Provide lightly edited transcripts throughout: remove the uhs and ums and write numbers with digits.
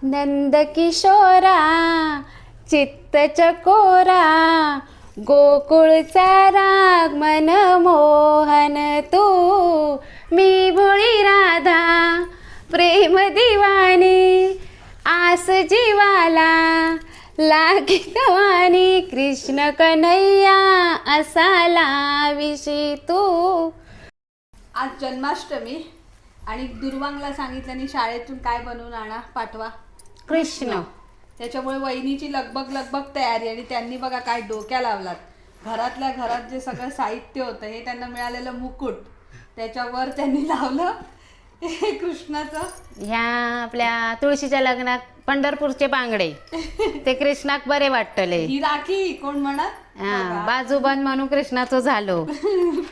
नंद किशोरा चित्त चकोरा गोकुळचा राग मनमोहन तू मी भोळी राधा प्रेम दिवानी आस जीवाला लागित वाणी कृष्ण कन्हैया असा विशी तू. आज जन्माष्टमी आणि दुर्वांगला सांगितल्याने शाळेतून काय बनवून आणा पाठवा कृष्ण. त्याच्यामुळे वहिनीची लगबग तयारी आणि त्यांनी बघा काय डोक्या लावलात. घरातल्या घरात जे सगळं साहित्य होतं हे त्यांना मिळालेलं मुकुट त्याच्यावर त्यांनी लावलं हे कृष्णाचं. ह्या आपल्या तुळशीच्या लग्नात पंढरपूरचे बांगडे ते कृष्णाक बरे वाटतले. ही राखी कोण म्हणत हा बाजूबंद म्हणून कृष्णाचं झालो.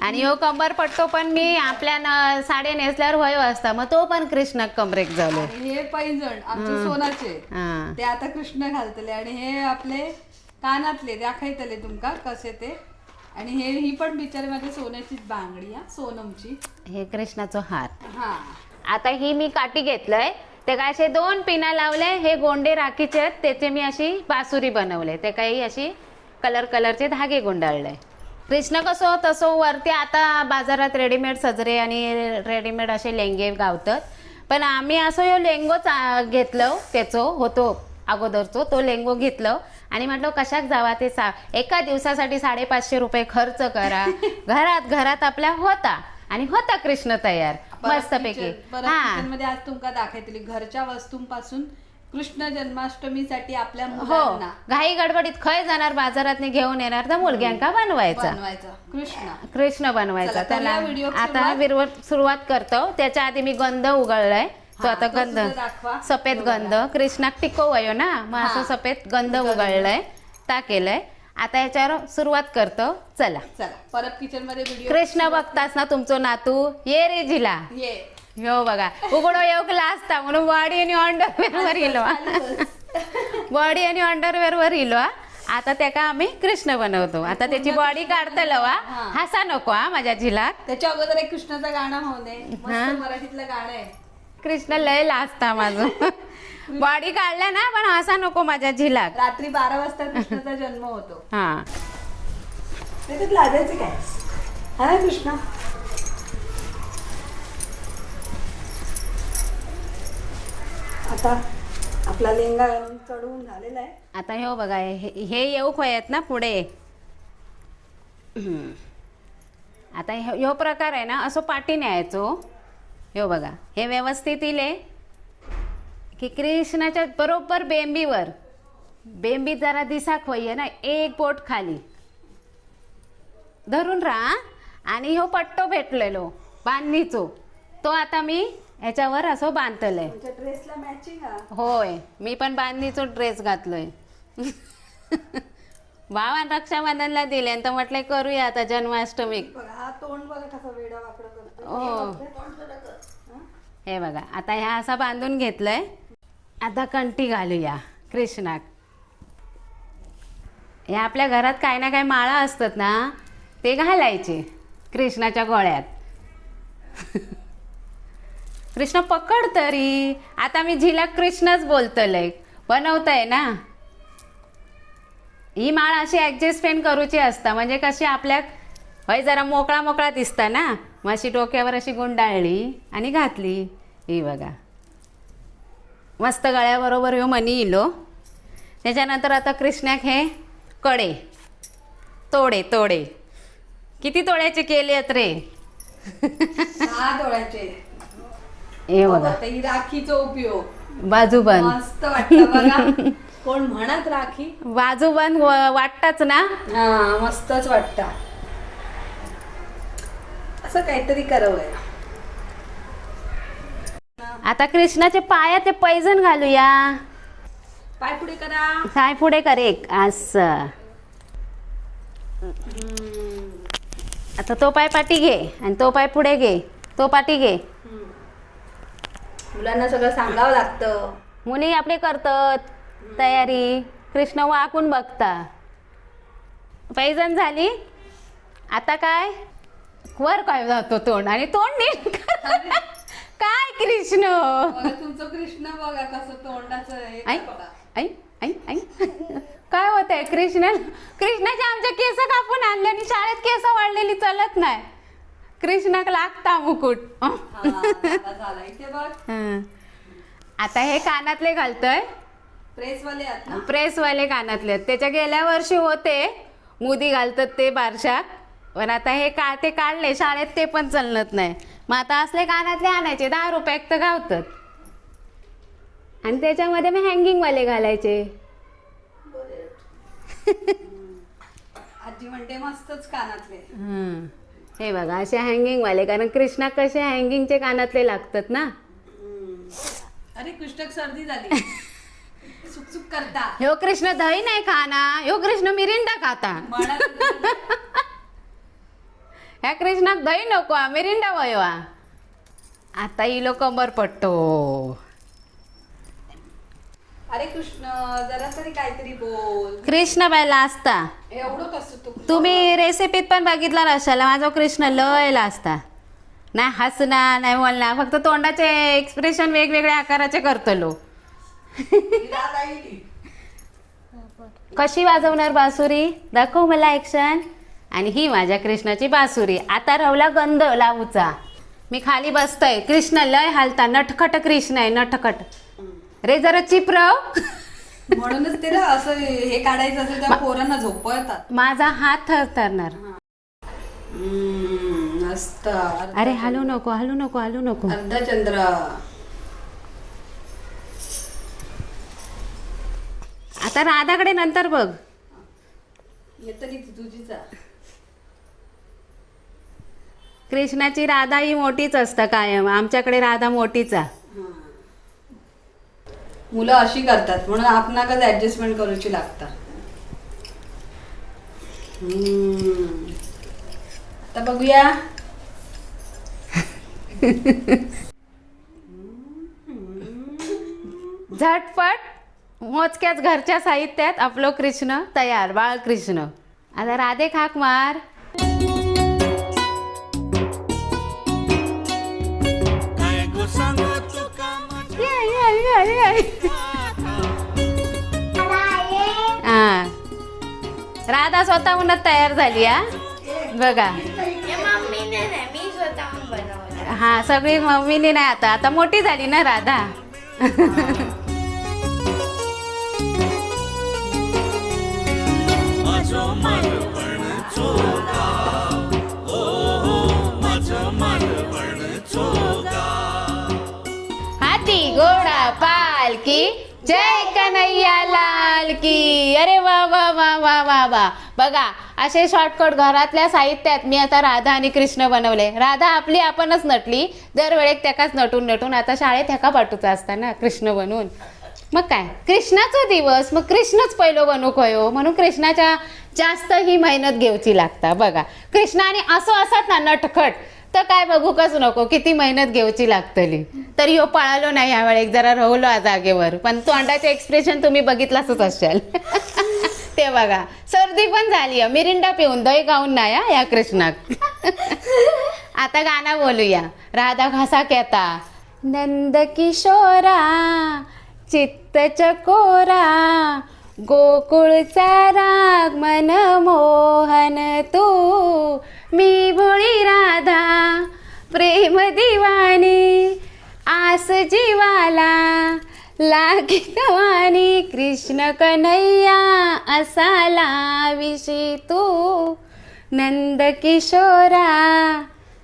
आणि हो कंबर पट्टो पण मी आपल्या साडे नेसल्यावर वयो असता मग तो पण कृष्णाक कमरेक झालो. आणि हे पैंजण आमचे सोनाचे हा ते आता कृष्ण घालतले आणि हे आपले कानातले दाखवतले तुमका कसे ते. आणि ही पण बिचारी माझ्या सोन्याचीच बांगडी हा सोनमची. हे कृष्णाचं हार. हा आता ही मी काठी घेतलंय ते काय असे 2 पिना लावले. हे गोंडे राखीचे आहेत त्याचे मी अशी बासुरी बनवले. ते काही अशी कलरचे धागे गुंडाळले. कृष्ण कसं तसं वरती आता बाजारात रेडीमेड सजरे आणि रेडीमेड असे लेंगे गावतात. पण आम्ही असं ह्यो लेंगोच घेतलं त्याचो होतो अगोदरचो तो लेंगो घेतलं आणि म्हटलं कशाक जावा ते एका दिवसासाठी 550 रुपये खर्च करा. घरात आपल्या होता आणि होता कृष्ण तयार मस्तपैकी. हा मध्ये आज तुमका दाखवतली घरच्या वस्तूंपासून कृष्ण जन्माष्टमीसाठी आपल्या हो मुलांना घाई गडबडीत खय जाणार बाजारात घेऊन येणार तर मुलग्यांका बनवायचा कृष्ण बनवायचा. चला, त्याला करूया व्हिडिओ आता सुरुवात करतो. त्याच्या आधी मी गंध उघडलाय. तो आता तो गंध सुद्धा दाखवा. सफेद गंध कृष्णाक टिको वयो ना मग असं सफेद गंध उघडलाय ता केलंय. आता याच्यावर सुरुवात करतो. चला परत किचन मध्ये व्हिडिओ कृष्ण बघतास ना तुमचो नातू ये रे जिला ये हो बघा उघडो येऊ असता म्हणून बॉडी आणि अंडरवेअर वर इलो बॉडी आणि अंडरवेअर वर इलो. आता त्याका आम्ही कृष्ण बनवतो. आता त्याची बॉडी काढतलो हसा नको हा माझ्या झिला. त्याच्या अगोदर एक कृष्णाचं गाणं होऊ दे. मस्त मराठीतलं गाणं आहे. कृष्ण लय लाजता माझं बॉडी काढल्या ना पण हसा नको माझ्या झिलाक. रात्री 12 वाजता कृष्णाचा जन्म होतो. हा त्याच्यात लाजायचं काय हा ना कृष्ण. आता आपला लेंगा चढवून झालेला आहे. आता हे बघा हे येऊ खोयात ना पुढे. आता ह्यो प्रकार आहे ना असं पाठी न्यायचो. हे बघा हे व्यवस्थित इले की कृष्णाच्या बरोबर बेंबी जरा दिसाक होईये ना एक बोट खाली धरून राहा. आणि ह्यो पट्टो भेटलेलो बांधणीचो तो आता मी ह्याच्यावर असं बांधतलंय. ड्रेसला मॅचिंग होय मी पण बांधणीचो ड्रेस घातलोय. भावान रक्षाबंधनला दिले तर म्हटलं करूया आता जन्माष्टमीक. हा तोंड बघा कसं वेडा वाकडं करतो. हो हे बघा आता ह्या असा बांधून घेतलंय. आता कंठी घालूया कृष्णाक. हे आपल्या घरात काही ना काही माळा असतात ना ते घालायचे कृष्णाच्या गळ्यात. कृष्ण पकड तरी. आता मी झिला कृष्णच बोलतलंय बनवतंय ना. ही माळ अशी ॲडजस्टमेंट करूची असता म्हणजे कशी आपल्या हय जरा मोकळा दिसता ना. मग अशी डोक्यावर अशी गुंडाळली आणि घातली. ही बघा मस्त गळ्याबरोबर ह्यो मनी इलो. त्याच्यानंतर आता कृष्णाक हे कडे तोडे किती तोड्याचे केलेत रे. 6 तोळ्याचे. हे बघा ही राखीचा उपयोग बाजूबंद मस्त वाटतं बघा. कोण म्हणत राखी बाजूबंद वाटताच ना. हा मस्तच वाटत. असं काहीतरी करावं. आता कृष्णाचे पाया ते पैजण घालूया. पाय पुढे करा. काय पुढे कर एक असं. आता तो पाय पाठी घे आणि तो पाय पुढे घे तो पाठी घे. मुलांना सगळं सांगावं लागतं. मुली आपले करतात तयारी. कृष्ण वाकून बघता. पैजण झाली. आता काय वर काय जातो तोंड आणि तोंड नीट काय कृष्ण बघा तुमचं कृष्ण बघा कसं तोंडाचं हे आई करता. आई आई आई काय होत आहे कृष्णाचे आमचे केस कापून आणले आणि शाळेत केस वाढलेली चलत नाही. कृष्णाक लागता मुकुट. हा, झाला इथे बघ हं. आता हे कानातले घालतोय, प्रेसवाले आहेत ना. प्रेसवाले कानातले आहेत. त्याच्या गेल्या वर्षी होते मुदी घालतात ते बारशात, पण आता हे ते काढले शाळेत, ते पण चलत नाही. मग आता असले कानातले आणायचे 10 रुपयात तर गावतात. आणि त्याच्यामध्ये मी हँगिंग वाले घालायचे. आजी म्हणते मस्तच कानातले. हं. हे बघा असे हँगिंग वाले, कारण कृष्णा कसे हँगिंगचे कानातले लागतात ना. अरे कृष्णक सर्दी झाली. सुकसुक करता. ह्यो कृष्ण दही नाही खाना, ह्यो कृष्ण मिरिंडा खाता. म्हणत ह्या कृष्णाक दही नको, मिरिंडा वयवा. आता हिलो कंबर पट्टो. अरे कृष्ण जरा तरी काहीतरी बोल. कृष्ण बायला असता. एवढं कसं तू तुम्ही रेसिपीत पण बघितला असाल, माझा कृष्ण लयला असता. नाही हसणार नाही बोलणार, फक्त तोंडाचे एक्सप्रेशन वेगवेगळ्या आकाराचे करतलो. कशी वाजवणार बासुरी दाखव मला ऍक्शन. आणि ही माझ्या कृष्णाची बासुरी. आता रवला गंध लावूचा. मी खाली बसतोय, कृष्ण लय हालता, नटखट कृष्ण आहे, नटखट. रे जरा चिपरव. म्हणूनच ते ना असं हे काढायचं असेल त्या पोरांना झोपवतात. माझा हात थरथरणार. मस्त. अरे हलू नको हलू नको हलू नको. अर्धचंद्र. आता राधाकडे नंतर बघ. येतं की तुझीचा. कृष्णाची राधा ही मोठीच असतं कायम. आमच्याकडे राधा मोठीचा. मुलं अशी करतात म्हणून आपणाकच ऍडजस्टमेंट करूची लागतात. आता बघूया. झटपट मोजक्याच घरच्या साहित्यात आपलं कृष्ण तयार. बाळकृष्ण. आता राधे खाक मार. हा राधा स्वतःहूनच तयार झाली. हा बघा. हा सगळी मम्मीने नाही, आता आता मोठी झाली ना राधा. हाती घोडा पालकी जय कन्हैया लाल की. अरे वा वा वा वा वा वा. बघा असे शॉर्टकट घरातल्या साहित्यात मी आता राधा आणि कृष्ण बनवले. राधा आपली आपणच नटली, दरवेळेक त्याकाच नटून नटून. आता शाळेत ह्याका पाठवचा असता ना कृष्ण बनवून. मग काय कृष्णाचा दिवस, मग कृष्णच पहिलो बनू कयो, म्हणून कृष्णाच्या जास्त ही मेहनत घेऊची लागता. बघा कृष्णाने असं असत ना नटखट, तर काय बघू कसं नको, किती मेहनत घेऊची लागतली. तर ह्यो पळालो नाही यावेळेस, जरा राहुलो जागेवर. पण तोंडाचे एक्सप्रेशन तुम्ही बघितलाच असाल. ते बघा सर्दी पण झाली, मिरिंडा पिऊन दही गाऊन नाही या कृष्णाक. आता गाणं बोलूया. राधा घासा केता नंद किशोरा चित्त चकोरा गोकुळचा राग मन मोहन तू मी भोळी राधा प्रेम दिवानी आस जीवाला लागी कवानी कृष्ण कन्हैया असाला विशी तू नंद किशोरा.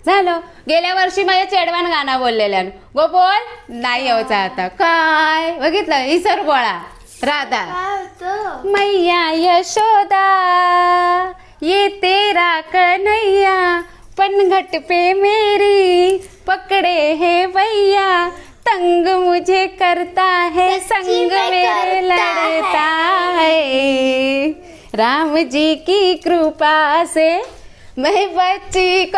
झालं. गेल्या वर्षी माझ्या चेडवान गाणं बोललेल्या. गो बोल नाही यायचा आता. काय बघितलं इसर गोळा. राधा मैया यशोदा ये तेरा कन्हैया पनघट पे मेरी पकड़े है भैया तंग मुझे करता है संग मेरे लड़ता है राम जी की कृपा से मैं बच्ची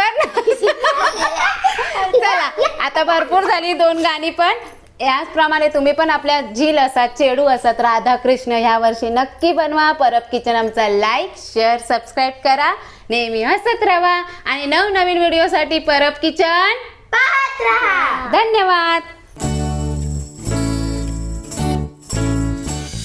चला आता भरपूर झाली 2 गाणी. पण याचप्रमाणे तुम्ही पण आपल्या झील असतात, चेडू असतात, राधा कृष्ण ह्या वर्षी नक्की बनवा. परब किचन आमचा लाईक शेअर सबस्क्राईब करा. नेहमी हसत राहा आणि नवनवीन व्हिडिओसाठी परब किचन पाहत राहा. धन्यवाद.